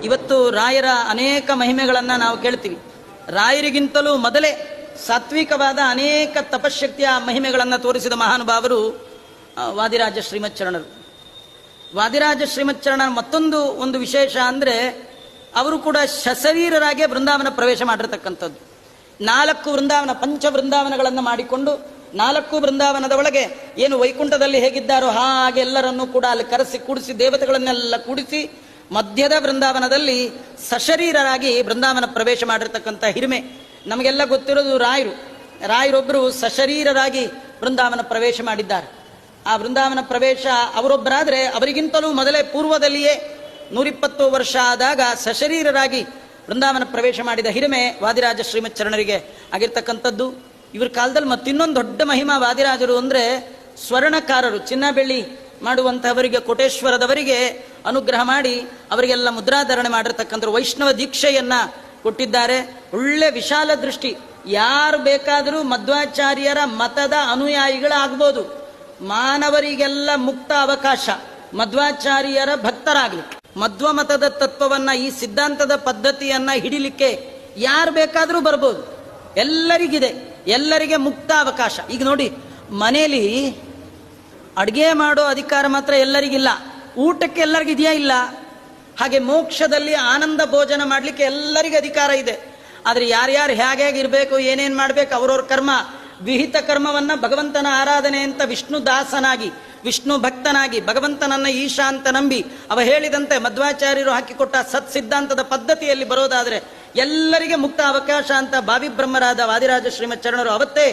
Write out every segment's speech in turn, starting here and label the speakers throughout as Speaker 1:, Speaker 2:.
Speaker 1: ಇವತ್ತು ರಾಯರ ಅನೇಕ ಮಹಿಮೆಗಳನ್ನು ನಾವು ಕೇಳ್ತೀವಿ. ರಾಯರಿಗಿಂತಲೂ ಮೊದಲೇ ಸಾತ್ವಿಕವಾದ ಅನೇಕ ತಪಶಕ್ತಿಯ ಮಹಿಮೆಗಳನ್ನು ತೋರಿಸಿದ ಮಹಾನುಭಾವರು ವಾದಿರಾಜ ಶ್ರೀಮಚ್ಚರಣರು. ವಾದಿರಾಜ ಶ್ರೀಮಚ್ಚರಣರ ಒಂದು ವಿಶೇಷ ಅಂದರೆ ಅವರು ಕೂಡ ಶಶರೀರರಾಗೆ ಬೃಂದಾವನ ಪ್ರವೇಶ ಮಾಡಿರ್ತಕ್ಕಂಥದ್ದು. 4 ವೃಂದಾವನ ಪಂಚ ವೃಂದಾವನಗಳನ್ನು ಮಾಡಿಕೊಂಡು 4 ಬೃಂದಾವನದ ಒಳಗೆ ಏನು ವೈಕುಂಠದಲ್ಲಿ ಹೇಗಿದ್ದಾರೋ ಹಾಗೆ ಎಲ್ಲರನ್ನೂ ಕೂಡ ಅಲ್ಲಿ ಕರೆಸಿ ಕೂಡಿಸಿ ದೇವತೆಗಳನ್ನೆಲ್ಲ ಕೂಡಿಸಿ ಮಧ್ಯದ ಬೃಂದಾವನದಲ್ಲಿ ಸಶರೀರರಾಗಿ ಬೃಂದಾವನ ಪ್ರವೇಶ ಮಾಡಿರ್ತಕ್ಕಂಥ ಹಿರಿಮೆ ನಮಗೆಲ್ಲ ಗೊತ್ತಿರೋದು. ರಾಯರೊಬ್ಬರು ಸಶರೀರರಾಗಿ ಬೃಂದಾವನ ಪ್ರವೇಶ ಮಾಡಿದ್ದಾರೆ. ಆ ಬೃಂದಾವನ ಪ್ರವೇಶ ಅವರೊಬ್ಬರಾದರೆ ಅವರಿಗಿಂತಲೂ ಮೊದಲೇ ಪೂರ್ವದಲ್ಲಿಯೇ 120 ವರ್ಷ ಆದಾಗ ಸಶರೀರರಾಗಿ ಬೃಂದಾವನ ಪ್ರವೇಶ ಮಾಡಿದ ಹಿರಿಮೆ ವಾದಿರಾಜ ಶ್ರೀಮಚ್ಚರಣರಿಗೆ ಆಗಿರ್ತಕ್ಕಂಥದ್ದು. ಇವ್ರ ಕಾಲದಲ್ಲಿ ಮತ್ತಿನ್ನೊಂದು ದೊಡ್ಡ ಮಹಿಮಾ ವಾದಿರಾಜರು ಅಂದರೆ ಸ್ವರ್ಣಕಾರರು, ಚಿನ್ನ ಬೆಳ್ಳಿ ಮಾಡುವಂತಹವರಿಗೆ ಕೋಟೇಶ್ವರದವರಿಗೆ ಅನುಗ್ರಹ ಮಾಡಿ ಅವರಿಗೆಲ್ಲ ಮುದ್ರಾಧಾರಣೆ ಮಾಡಿರ್ತಕ್ಕಂಥ ವೈಷ್ಣವ ದೀಕ್ಷೆಯನ್ನ ಕೊಟ್ಟಿದ್ದಾರೆ. ಒಳ್ಳೆ ವಿಶಾಲ ದೃಷ್ಟಿ. ಯಾರು ಬೇಕಾದರೂ ಮಧ್ವಾಚಾರ್ಯರ ಮತದ ಅನುಯಾಯಿಗಳಾಗ್ಬೋದು. ಮಾನವರಿಗೆಲ್ಲ ಮುಕ್ತ ಅವಕಾಶ ಮಧ್ವಾಚಾರ್ಯರ ಭಕ್ತರಾಗ್ಲಿಕ್ಕೆ, ಮಧ್ವ ಮತದ ತತ್ವವನ್ನ, ಈ ಸಿದ್ಧಾಂತದ ಪದ್ಧತಿಯನ್ನ ಹಿಡಿಲಿಕ್ಕೆ ಯಾರು ಬೇಕಾದರೂ ಬರ್ಬೋದು. ಎಲ್ಲರಿಗಿದೆ, ಎಲ್ಲರಿಗೆ ಮುಕ್ತ ಅವಕಾಶ. ಈಗ ನೋಡಿ, ಮನೆಯಲ್ಲಿ ಅಡುಗೆ ಮಾಡೋ ಅಧಿಕಾರ ಮಾತ್ರ ಎಲ್ಲರಿಗಿಲ್ಲ, ಊಟಕ್ಕೆ ಎಲ್ಲರಿಗಿದೆಯಾ? ಇಲ್ಲ. ಹಾಗೆ ಮೋಕ್ಷದಲ್ಲಿ ಆನಂದ ಭೋಜನ ಮಾಡಲಿಕ್ಕೆ ಎಲ್ಲರಿಗೂ ಅಧಿಕಾರ ಇದೆ. ಆದರೆ ಯಾರ್ಯಾರು ಹೇಗೆ ಇರಬೇಕು, ಏನೇನು ಮಾಡಬೇಕು, ಅವರವ್ರ ಕರ್ಮ, ವಿಹಿತ ಕರ್ಮವನ್ನ ಭಗವಂತನ ಆರಾಧನೆ ಅಂತ ವಿಷ್ಣು ದಾಸನಾಗಿ, ವಿಷ್ಣು ಭಕ್ತನಾಗಿ, ಭಗವಂತನನ್ನ ಈಶಾ ಅಂತ ನಂಬಿ ಅವ ಹೇಳಿದಂತೆ ಮಧ್ವಾಚಾರ್ಯರು ಹಾಕಿಕೊಟ್ಟ ಸತ್ ಸಿದ್ಧಾಂತದ ಪದ್ಧತಿಯಲ್ಲಿ ಬರೋದಾದರೆ ಎಲ್ಲರಿಗೆ ಮುಕ್ತ ಅವಕಾಶ ಅಂತ ಭಾವಿಬ್ರಹ್ಮರಾದ ವಾದಿರಾಜ ಶ್ರೀಮಚ್ಚರಣರು ಅವತ್ತೇ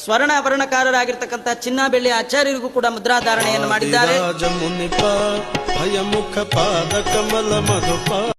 Speaker 1: ಸ್ವರ್ಣಾಭರಣಕಾರರಾಗಿರ್ತಕ್ಕಂಥ ಚಿನ್ನ ಬೆಳ್ಳಿ ಆಚಾರ್ಯರಿಗೂ ಕೂಡ ಮುದ್ರಾಧಾರಣೆಯನ್ನು ಮಾಡಿದ್ದಾರೆ.